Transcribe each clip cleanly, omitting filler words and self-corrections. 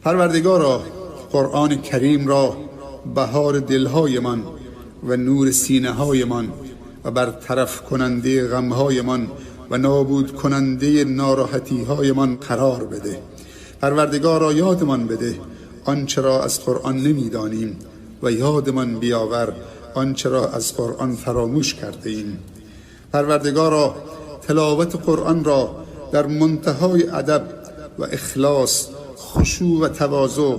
پروردگارا قرآن کریم را بهار دلهایمان و نور سینه هایمان و برطرف کننده غمهایمان و نابود کننده ناراحتی هایمان قرار بده. پروردگارا یادمان بده آنچه را از قرآن نمیدانیم و یادمان بیاور آنچه را از قرآن فراموش کرده ایم. پروردگارا تلاوت قرآن را در منتهای ادب و اخلاص، خشوع و تواضع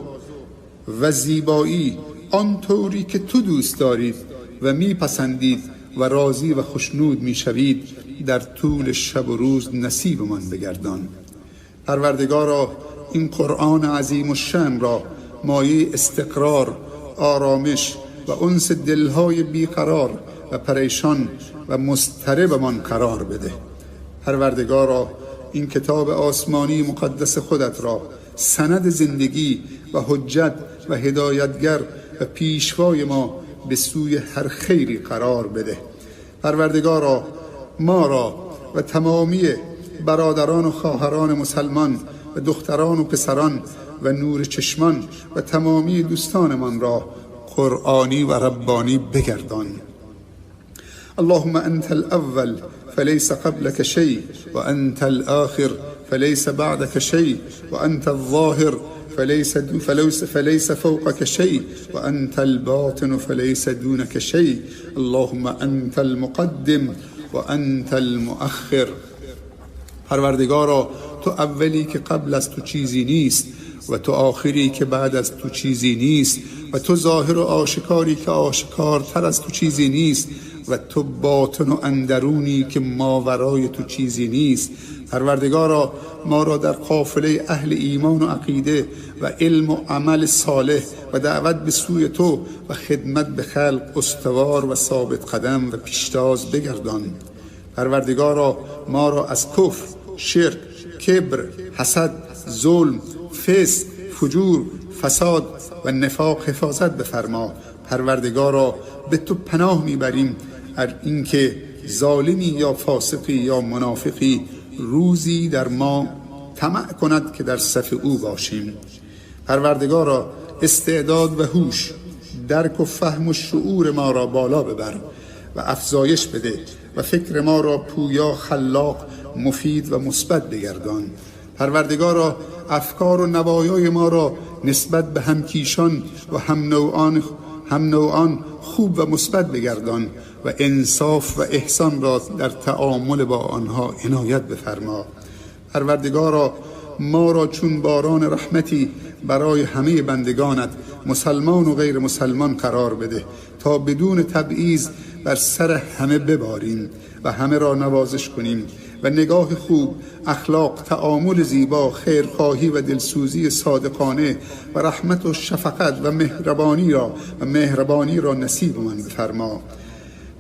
و زیبایی آنطوری که تو دوست دارید و میپسندید و راضی و خوشنود میشوید در طول شب و روز نصیبمان بگردان. پروردگارا این قرآن عظیم الشأن را مایه استقرار، آرامش و انس دلهای بیقرار و پریشان و مضطربمان قرار بده. پروردگارا این کتاب آسمانی مقدس خودت را سند زندگی و حجت و هدایتگر و پیشوای ما به سوی هر خیری قرار بده. پروردگارا ما را و تمامی برادران و خواهران مسلمان و دختران و پسران و نور چشمان و تمامی دوستانمان را قرآنی و ربانی بگردان. اللهم انت الاول فليس قبلك شيء وانت الاخر فليس بعدك شيء وانت الظاهر فليس فوقك شيء وانت الباطن فليس دونك شيء. اللهم انت المقدم وانت المؤخر. پروردگارا تو اولی که قبل از تو چیزی نیست و تو آخری که بعد از تو چیزی نیست و تو ظاهر و آشکاری که آشکارتر از تو چیزی نیست و تو باطن و اندرونی که ماورای تو چیزی نیست. پروردگارا ما را در قافله اهل ایمان و عقیده و علم و عمل صالح و دعوت به سوی تو و خدمت به خلق استوار و ثابت قدم و پیشتاز بگردان. پروردگارا ما را از کفر، شرک، کبر، حسد، ظلم، فسق، فجور، فساد و نفاق حفاظت بفرما. پروردگارا به تو پناه میبریم از اینکه ظالمی یا فاسقی یا منافقی روزی در ما طمع کند که در صف او باشیم. پروردگارا استعداد و هوش، درک و فهم و شعور ما را بالا ببر و افزایش بده و فکر ما را پویا، خلاق، مفید و مثبت بگردان. پروردگارا افکار و نوایای ما را نسبت به همکیشان و هم نوعان خوب و مثبت بگردان و انصاف و احسان را در تعامل با آنها عنایت بفرما. پروردگارا ما را چون باران رحمتی برای همه بندگانت مسلمان و غیر مسلمان قرار بده تا بدون تبعیض بر سر همه بباریم و همه را نوازش کنیم و نگاه خوب، اخلاق، تعامل زیبا، خیرخواهی و دلسوزی صادقانه و رحمت و شفقت و مهربانی را نصیب من بفرما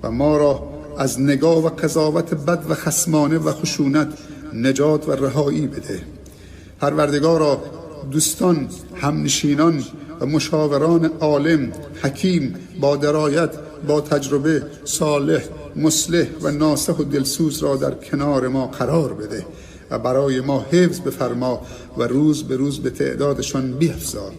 و ما را از نگاه و قضاوت بد و خصمانه و خشونت نجات و رهایی بده. پروردگارا دوستان، همنشینان و مشاوران عالم، حکیم، با درایت، با تجربه، صالح، مصلح و ناصح و دلسوز را در کنار ما قرار بده و برای ما حفظ بفرما و روز به روز به تعدادشان بیفزا.